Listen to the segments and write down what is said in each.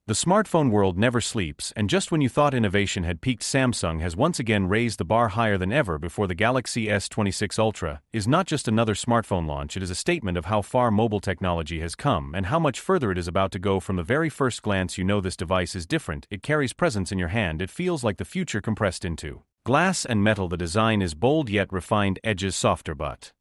The smartphone world never sleeps, and just when you thought innovation had peaked, Samsung has once again raised the bar higher than ever before the Galaxy S26 Ultra is not just another smartphone launch, it is a statement of how far mobile technology has come and how much further it is about to go. From the very first glance you know this device is different, it carries presence in your hand, it feels like the future compressed into glass and metal. The design is bold yet refined, edges softer but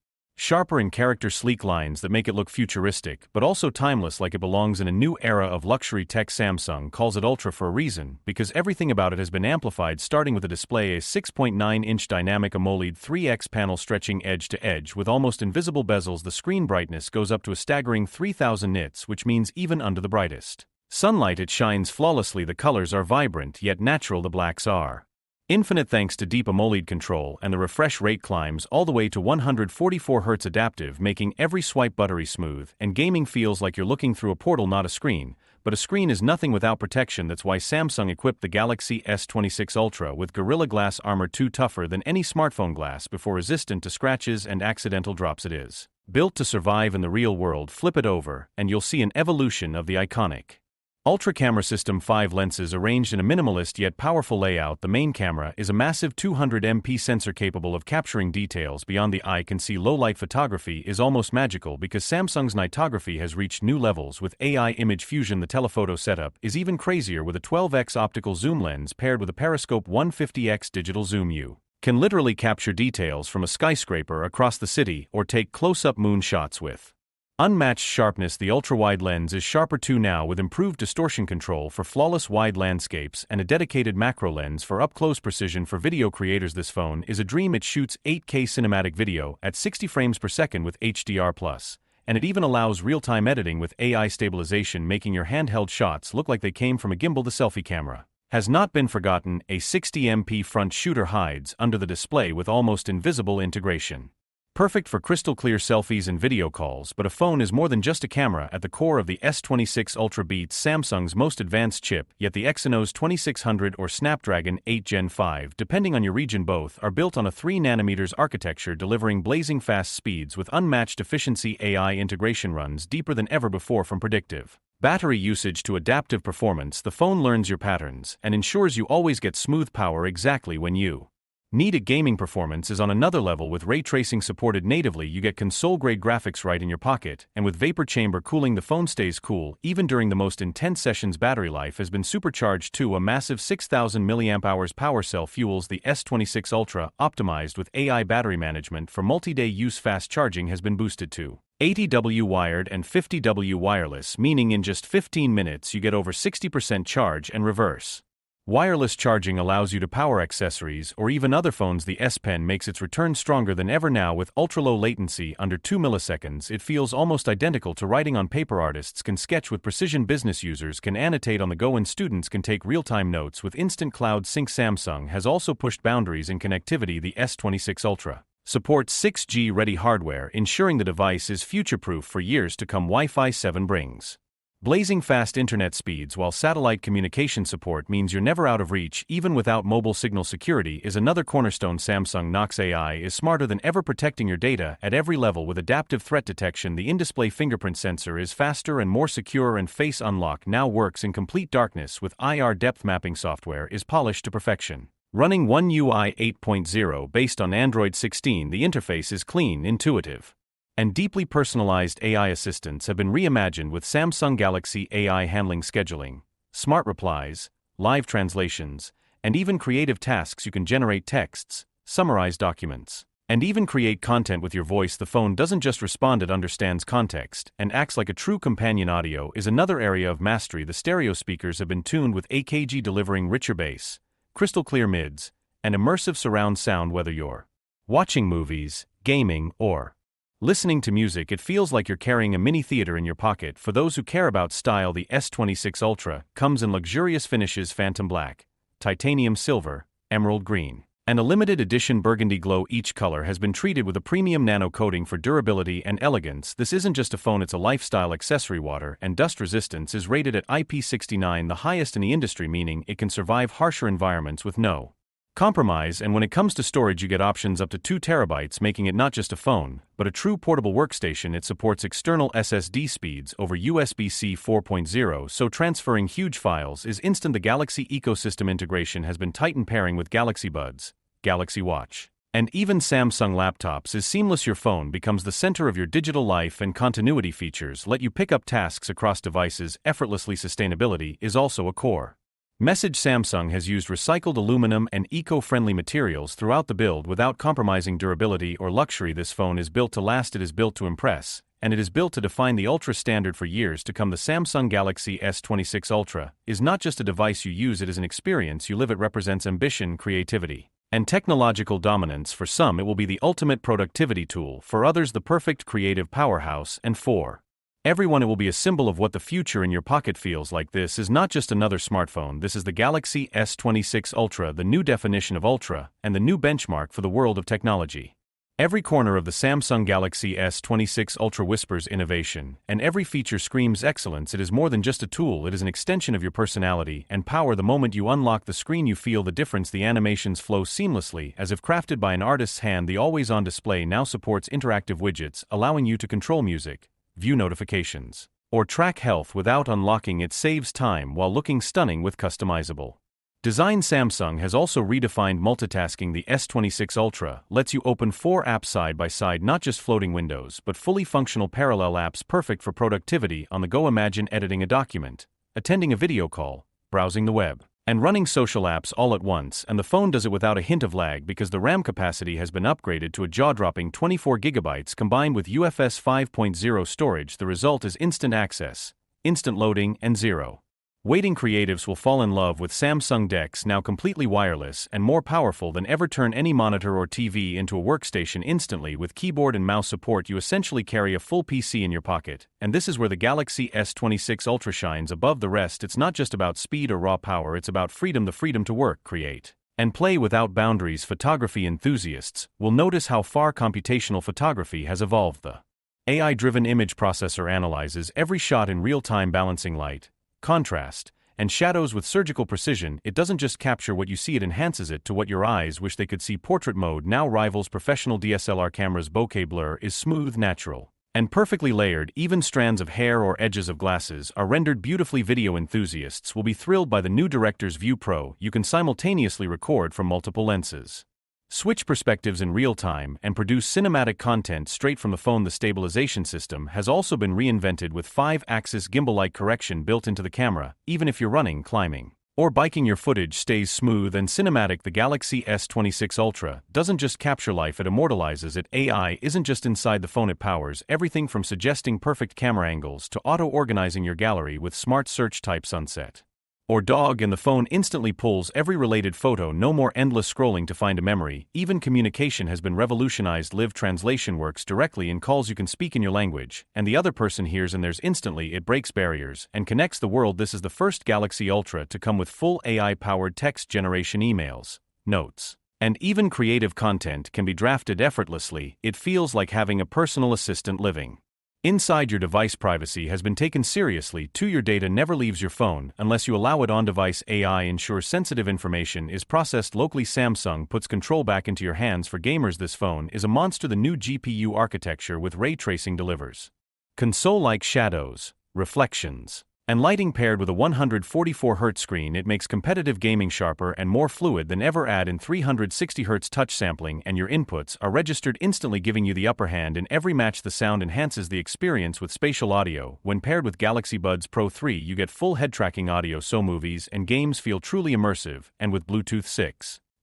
sharper in character, sleek lines that make it look futuristic, but also timeless, like it belongs in a new era of luxury tech. Samsung calls it Ultra for a reason, because everything about it has been amplified, starting with a display, a 6.9-inch dynamic AMOLED 3x panel stretching edge to edge with almost invisible bezels. The screen brightness goes up to a staggering 3000 nits, which means even under the brightest sunlight it shines flawlessly. The colors are vibrant yet natural, the blacks are infinite thanks to deep AMOLED control, and the refresh rate climbs all the way to 144 Hz adaptive, making every swipe buttery smooth, and gaming feels like you're looking through a portal, not a screen. But a screen is nothing without protection. That's why Samsung equipped the Galaxy S26 Ultra with Gorilla Glass Armor 2, tougher than any smartphone glass before, resistant to scratches and accidental drops. It is built to survive in the real world. Flip it over, and you'll see an evolution of the iconic Ultra camera system. 5 lenses arranged in a minimalist yet powerful layout. The main camera is a massive 200 MP sensor capable of capturing details beyond the eye can see. Low-light photography is almost magical because Samsung's nightography has reached new levels with AI image fusion. The telephoto setup is even crazier with a 12x optical zoom lens paired with a periscope 150x digital zoom. You can literally capture details from a skyscraper across the city or take close-up moon shots with unmatched sharpness. The ultra-wide lens is sharper too now, with improved distortion control for flawless wide landscapes and a dedicated macro lens for up-close precision for video creators. This phone is a dream. It shoots 8K cinematic video at 60 frames per second with HDR+, and it even allows real-time editing with AI stabilization, making your handheld shots look like they came from a gimbal. The selfie camera has not been forgotten. A 60MP front shooter hides under the display with almost invisible integration, perfect for crystal clear selfies and video calls. But a phone is more than just a camera. At the core of the S26 Ultra beats Samsung's most advanced chip, yet the Exynos 2600 or Snapdragon 8 Gen 5, depending on your region. Both are built on a 3nm architecture, delivering blazing fast speeds with unmatched efficiency. AI integration runs deeper than ever before. From predictive battery usage to adaptive performance, the phone learns your patterns and ensures you always get smooth power exactly when you need it. Gaming performance is on another level with ray tracing supported natively. You get console-grade graphics right in your pocket, and with vapor chamber cooling the phone stays cool even during the most intense sessions. Battery life has been supercharged too. A massive 6000 mAh power cell fuels the S26 Ultra, optimized with AI battery management for multi-day use. Fast charging has been boosted to 80W wired and 50W wireless, meaning in just 15 minutes you get over 60% charge, and reverse wireless charging allows you to power accessories or even other phones. The S Pen makes its return stronger than ever now with ultra-low latency, under 2 milliseconds. It feels almost identical to writing on paper. Artists can sketch with precision, business users can annotate on the go, and students can take real-time notes with instant cloud sync. Samsung has also pushed boundaries in connectivity. The S26 Ultra supports 6G-ready hardware, ensuring the device is future-proof for years to come. Wi-Fi 7 brings blazing fast internet speeds, while satellite communication support means you're never out of reach even without mobile signal. Security is another cornerstone. Samsung Knox AI is smarter than ever, protecting your data at every level with adaptive threat detection. The in-display fingerprint sensor is faster and more secure, and face unlock now works in complete darkness with IR. Depth mapping software is polished to perfection, running One UI 8.0 based on Android 16. The interface is clean, intuitive, and deeply personalized. AI assistants have been reimagined with Samsung Galaxy AI handling, scheduling, smart replies, live translations, and even creative tasks. You can generate texts, summarize documents, and even create content with your voice. The phone doesn't just respond, it understands context and acts like a true companion. Audio is another area of mastery. The stereo speakers have been tuned with AKG, delivering richer bass, crystal clear mids, and immersive surround sound. Whether you're watching movies, gaming, or listening to music, it feels like you're carrying a mini theater in your pocket. For those who care about style, the S26 Ultra comes in luxurious finishes: phantom black, titanium silver, emerald green, and a limited edition burgundy glow. Each color has been treated with a premium nano coating for durability and elegance. This isn't just a phone, it's a lifestyle accessory. Water and dust resistance is rated at IP69, the highest in the industry, meaning it can survive harsher environments with no compromise, and when it comes to storage you get options up to 2 terabytes, making it not just a phone, but a true portable workstation. It supports external SSD speeds over USB-C 4.0, so transferring huge files is instant. The Galaxy ecosystem integration has been tightened, pairing with Galaxy Buds, Galaxy Watch, and even Samsung laptops is seamless. Your phone becomes the center of your digital life, and continuity features let you pick up tasks across devices effortlessly. Sustainability is also a core message. Samsung has used recycled aluminum and eco-friendly materials throughout the build without compromising durability or luxury. This phone is built to last, it is built to impress, and it is built to define the Ultra standard for years to come. The Samsung Galaxy S26 Ultra is not just a device you use, it is an experience you live. It represents ambition, creativity, and technological dominance. For some it will be the ultimate productivity tool, for others the perfect creative powerhouse, and for everyone it will be a symbol of what the future in your pocket feels like. This is not just another smartphone, this is the Galaxy S26 Ultra, the new definition of Ultra, and the new benchmark for the world of technology. Every corner of the Samsung Galaxy S26 Ultra whispers innovation, and every feature screams excellence. It is more than just a tool, it is an extension of your personality and power. The moment you unlock the screen you feel the difference. The animations flow seamlessly, as if crafted by an artist's hand. The always-on display now supports interactive widgets, allowing you to control music, view notifications, or track health without unlocking. It saves time while looking stunning with customizable design. Samsung has also redefined multitasking. The S26 Ultra lets you open 4 apps side by side, not just floating windows, but fully functional parallel apps, perfect for productivity on the go. Imagine editing a document, attending a video call, browsing the web, and running social apps all at once, and the phone does it without a hint of lag because the RAM capacity has been upgraded to a jaw-dropping 24 GB combined with UFS 5.0 storage. The result is instant access, instant loading, and zero waiting. Creatives will fall in love with Samsung DeX, now completely wireless and more powerful than ever. Turn any monitor or TV into a workstation instantly with keyboard and mouse support. You essentially carry a full PC in your pocket, and this is where the Galaxy S26 Ultra shines above the rest. It's not just about speed or raw power, it's about freedom, the freedom to work, create, and play without boundaries. Photography enthusiasts will notice how far computational photography has evolved. The AI-driven image processor analyzes every shot in real time, balancing light, contrast, and shadows with surgical precision. It doesn't just capture what you see, it enhances it to what your eyes wish they could see. Portrait mode now rivals professional DSLR cameras. Bokeh blur is smooth, natural, and perfectly layered. Even strands of hair or edges of glasses are rendered beautifully. Video enthusiasts will be thrilled by the new Director's View Pro. You can simultaneously record from multiple lenses, switch perspectives in real time, and produce cinematic content straight from the phone. The stabilization system has also been reinvented with 5-axis gimbal-like correction built into the camera. Even if you're running, climbing, or biking, your footage stays smooth and cinematic. The Galaxy S26 Ultra doesn't just capture life, it immortalizes it. AI isn't just inside the phone, it powers everything from suggesting perfect camera angles to auto-organizing your gallery with smart search. Type sunset or dog and the phone instantly pulls every related photo. No more endless scrolling to find a memory. Even communication has been revolutionized. Live translation works directly in calls. You can speak in your language, and the other person hears and there's instantly. It breaks barriers and connects the world. This is the first Galaxy Ultra to come with full AI-powered text generation. Emails, notes, and even creative content can be drafted effortlessly. It feels like having a personal assistant living inside your device. Privacy has been taken seriously too. Your data never leaves your phone unless you allow it on device. AI ensures sensitive information is processed locally. Samsung puts control back into your hands. For gamers, this phone is a monster. The new GPU architecture with ray tracing delivers console-like shadows, reflections, and lighting paired with a 144Hz screen. It makes competitive gaming sharper and more fluid than ever. Add in 360Hz touch sampling and your inputs are registered instantly, giving you the upper hand in every match. The sound enhances the experience with spatial audio. When paired with Galaxy Buds Pro 3, you get full head tracking audio, so movies and games feel truly immersive. And with Bluetooth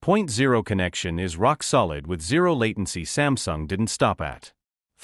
6.0 connection is rock solid with zero latency. Samsung didn't stop at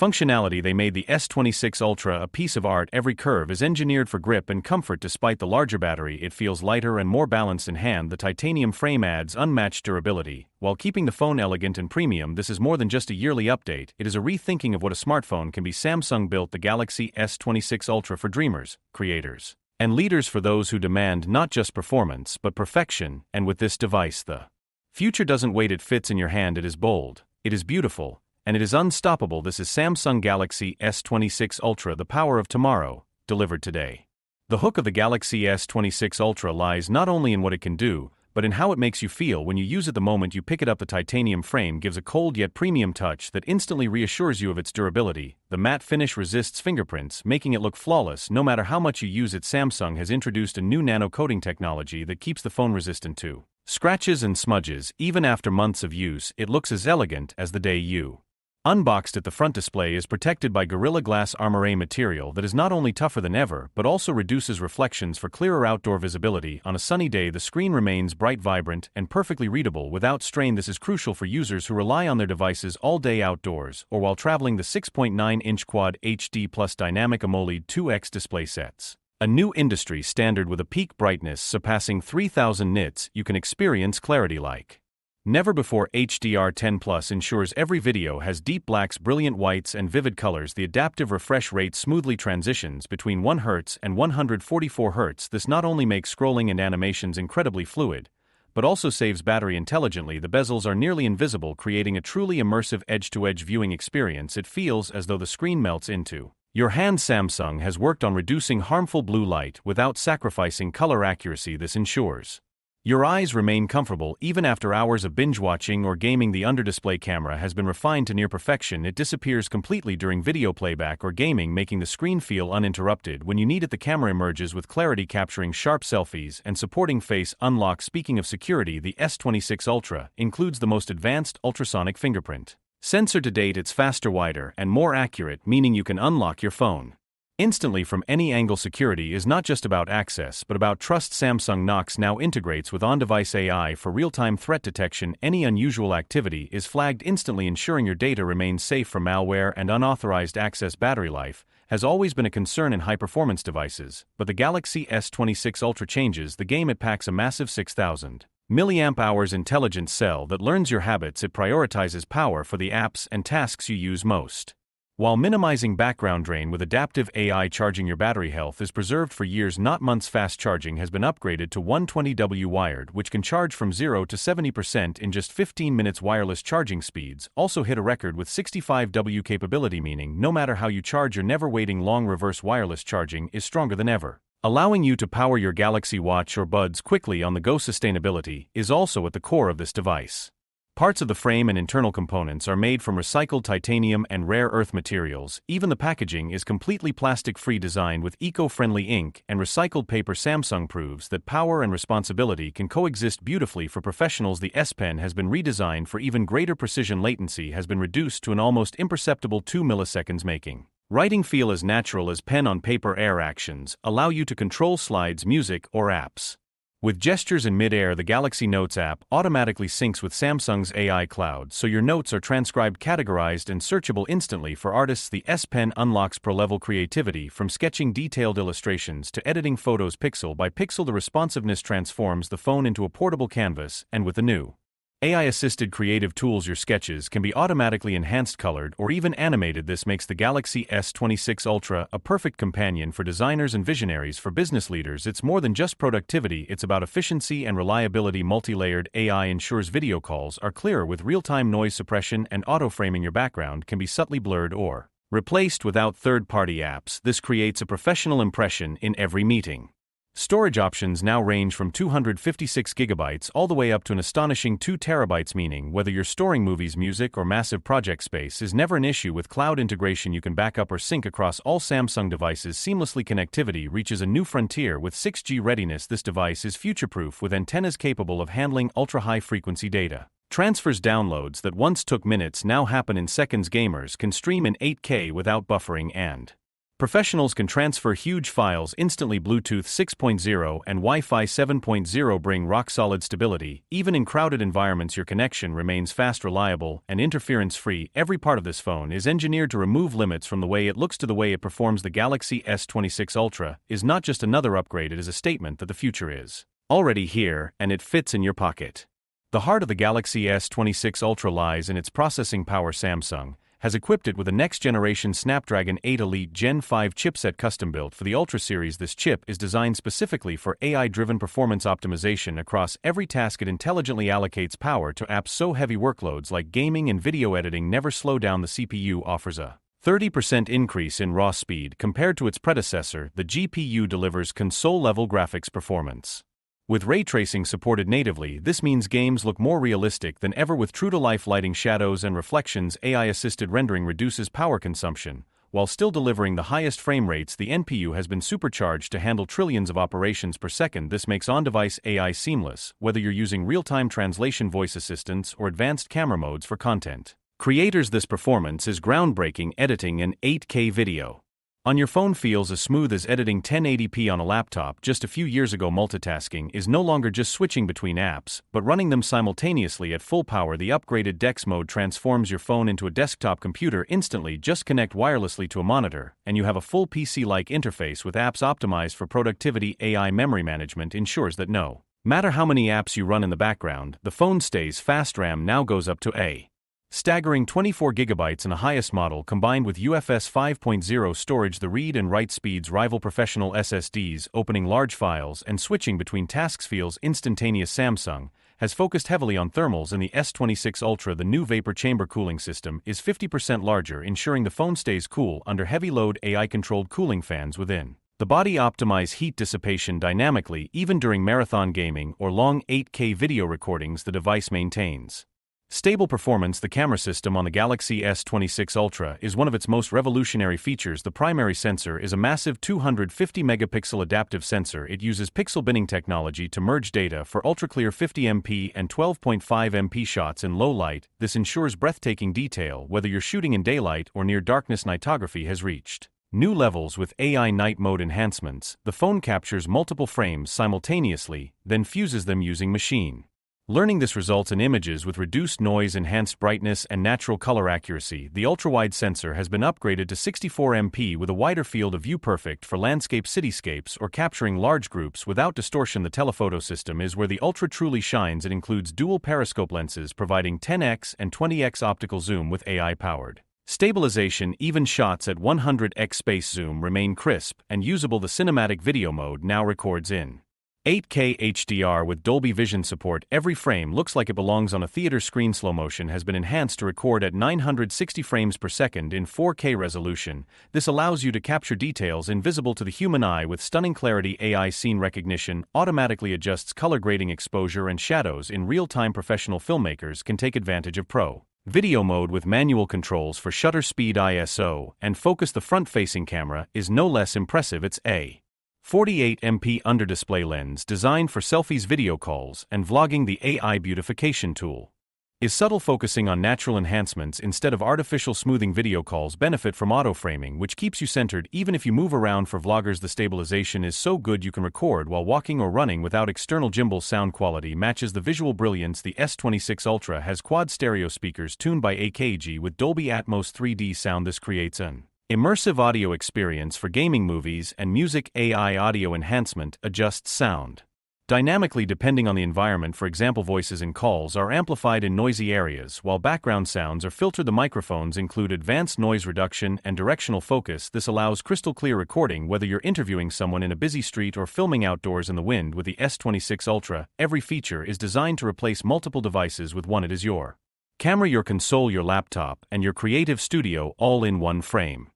functionality, they made the S26 Ultra a piece of art. Every curve is engineered for grip and comfort. Despite the larger battery, it feels lighter and more balanced in hand. The titanium frame adds unmatched durability, while keeping the phone elegant and premium. This is more than just a yearly update, it is a rethinking of what a smartphone can be. Samsung built the Galaxy S26 Ultra for dreamers, creators, and leaders, for those who demand not just performance but perfection. And with this device, the future doesn't wait, it fits in your hand. It is bold, it is beautiful, and it is unstoppable. This is Samsung Galaxy S26 Ultra, the power of tomorrow, delivered today. The hook of the Galaxy S26 Ultra lies not only in what it can do, but in how it makes you feel when you use it. The moment you pick it up, the titanium frame gives a cold yet premium touch that instantly reassures you of its durability. The matte finish resists fingerprints, making it look flawless no matter how much you use it. Samsung has introduced a new nano coating technology that keeps the phone resistant to scratches and smudges. Even after months of use, it looks as elegant as the day you unboxed it. The front display is protected by Gorilla Glass Armor material that is not only tougher than ever but also reduces reflections for clearer outdoor visibility. On a sunny day, the screen remains bright, vibrant, and perfectly readable without strain. This is crucial for users who rely on their devices all day outdoors or while traveling. The 6.9-inch Quad HD Plus Dynamic AMOLED 2X display sets a new industry standard with a peak brightness surpassing 3000 nits. You can experience clarity like never before. HDR10 Plus ensures every video has deep blacks, brilliant whites, and vivid colors. The adaptive refresh rate smoothly transitions between 1 Hz and 144 Hz. This not only makes scrolling and animations incredibly fluid, but also saves battery intelligently. The bezels are nearly invisible, creating a truly immersive edge-to-edge viewing experience. It feels as though the screen melts into your hand. Samsung has worked on reducing harmful blue light without sacrificing color accuracy. This ensures your eyes remain comfortable even after hours of binge-watching or gaming. The under-display camera has been refined to near perfection. It disappears completely during video playback or gaming, making the screen feel uninterrupted when you need it. The camera emerges with clarity, capturing sharp selfies and supporting face unlock. Speaking of security, the S26 Ultra includes the most advanced ultrasonic fingerprint sensor to date. It's faster, wider, and more accurate, meaning you can unlock your phone instantly from any angle. Security is not just about access but about trust. Samsung Knox now integrates with on-device AI for real-time threat detection. Any unusual activity is flagged instantly, ensuring your data remains safe from malware and unauthorized access. Battery life has always been a concern in high-performance devices, but the Galaxy S26 Ultra changes the game. It packs a massive 6,000 mAh intelligent cell that learns your habits. It prioritizes power for the apps and tasks you use most, while minimizing background drain with adaptive AI. Charging your battery health is preserved for years, not months. Fast charging has been upgraded to 120W wired, which can charge from 0 to 70% in just 15 minutes. Wireless charging speeds also hit a record with 65W capability, meaning no matter how you charge, you're never waiting long. Reverse wireless charging is stronger than ever, allowing you to power your Galaxy Watch or Buds quickly on the go. Sustainability is also at the core of this device. Parts of the frame and internal components are made from recycled titanium and rare earth materials. Even the packaging is completely plastic-free, designed with eco-friendly ink and recycled paper. Samsung proves that power and responsibility can coexist beautifully for professionals. The S Pen has been redesigned for even greater precision. Latency has been reduced to an almost imperceptible 2 milliseconds, making writing feel as natural as pen on paper. Air actions allow you to control slides, music, or apps with gestures in mid-air. The Galaxy Notes app automatically syncs with Samsung's AI cloud, so your notes are transcribed, categorized, and searchable instantly. For artists, the S Pen unlocks pro-level creativity, from sketching detailed illustrations to editing photos pixel by pixel. The responsiveness transforms the phone into a portable canvas, and with the new AI-assisted creative tools, your sketches can be automatically enhanced, colored, or even animated. This makes the Galaxy S26 Ultra a perfect companion for designers and visionaries. For business leaders, it's more than just productivity, it's about efficiency and reliability. Multi-layered AI ensures video calls are clearer with real-time noise suppression and auto-framing. Your background can be subtly blurred or replaced without third-party apps. This creates a professional impression in every meeting. Storage options now range from 256GB all the way up to an astonishing 2TB, meaning whether you're storing movies, music, or massive project, space is never an issue. With cloud integration, you can back up or sync across all Samsung devices seamlessly. Connectivity reaches a new frontier with 6G readiness. This device is future-proof with antennas capable of handling ultra-high-frequency data transfers. Downloads that once took minutes now happen in seconds. Gamers can stream in 8K without buffering, and professionals can transfer huge files instantly. Bluetooth 6.0 and Wi-Fi 7.0 bring rock-solid stability. Even in crowded environments, your connection remains fast, reliable, and interference-free. Every part of this phone is engineered to remove limits, from the way it looks to the way it performs. The Galaxy S26 Ultra is not just another upgrade, it is a statement that the future is already here, and it fits in your pocket. The heart of the Galaxy S26 Ultra lies in its processing power. Samsung has equipped it with a next-generation Snapdragon 8 Elite Gen 5 chipset custom-built for the Ultra series. This chip is designed specifically for AI-driven performance optimization across every task. It intelligently allocates power to apps so heavy workloads like gaming and video editing never slow down. The CPU offers a 30% increase in raw speed compared to its predecessor. The GPU delivers console-level graphics performance With ray tracing supported natively, this means games look more realistic than ever with true-to-life lighting, shadows and reflections. AI-assisted rendering reduces power consumption, while still delivering the highest frame rates. The NPU has been supercharged to handle trillions of operations per second. This makes on-device AI seamless, whether you're using real-time translation voice assistants or advanced camera modes for content creators. This performance is groundbreaking, editing in 8K video on your phone feels as smooth as editing 1080p on a laptop. Just a few years ago, multitasking is no longer just switching between apps, but running them simultaneously at full power. The upgraded DeX mode transforms your phone into a desktop computer instantly. Just connect wirelessly to a monitor, and you have a full PC-like interface with apps optimized for productivity. AI memory management ensures that no matter how many apps you run in the background, the phone stays fast. RAM now goes up to a staggering 24 GB in the highest model, combined with UFS 5.0 storage. The read and write speeds rival professional SSDs. Opening large files and switching between tasks feels instantaneous. Samsung has focused heavily on thermals in the S26 Ultra. The new vapor chamber cooling system is 50% larger, ensuring the phone stays cool under heavy load. AI-controlled cooling fans within the body optimize heat dissipation dynamically. Even during marathon gaming or long 8K video recordings, the device maintains stable performance. The camera system on the Galaxy S26 Ultra is one of its most revolutionary features. The primary sensor is a massive 250-megapixel adaptive sensor. It uses pixel binning technology to merge data for ultra-clear 50MP and 12.5MP shots in low light. This ensures breathtaking detail whether you're shooting in daylight or near darkness. Nightography has reached new levels with AI night mode enhancements. The phone captures multiple frames simultaneously, then fuses them using machine learning. This results in images with reduced noise, enhanced brightness, and natural color accuracy. The ultra-wide sensor has been upgraded to 64MP with a wider field of view, perfect for landscape, cityscapes, or capturing large groups without distortion. The telephoto system is where the Ultra truly shines. It includes dual periscope lenses providing 10x and 20x optical zoom with AI-powered stabilization. Even shots at 100x space zoom remain crisp and usable. The cinematic video mode now records in 8K HDR with Dolby Vision support. Every frame looks like it belongs on a theater screen. Slow motion has been enhanced to record at 960 frames per second in 4K resolution. This allows you to capture details invisible to the human eye with stunning clarity. AI scene recognition automatically adjusts color grading, exposure, and shadows in real time. Professional filmmakers can take advantage of Pro video mode with manual controls for shutter speed, ISO, and focus. The front-facing camera is no less impressive. It's a 48MP under-display lens designed for selfies, video calls, and vlogging. The AI beautification tool is subtle, focusing on natural enhancements instead of artificial smoothing. Video calls benefit from auto-framing, which keeps you centered even if you move around. For vloggers, the stabilization is so good you can record while walking or running without external gimbal. Sound quality matches the visual brilliance. The S26 Ultra has quad stereo speakers tuned by AKG with Dolby Atmos 3D sound. This creates an immersive audio experience for gaming, movies, and music. AI audio enhancement adjusts sound dynamically depending on the environment. For example, voices in calls are amplified in noisy areas, while background sounds are filtered. The microphones include advanced noise reduction and directional focus. This allows crystal clear recording whether you're interviewing someone in a busy street or filming outdoors in the wind. With the S26 Ultra, every feature is designed to replace multiple devices with one. It is your camera, your console, your laptop, and your creative studio all in one frame.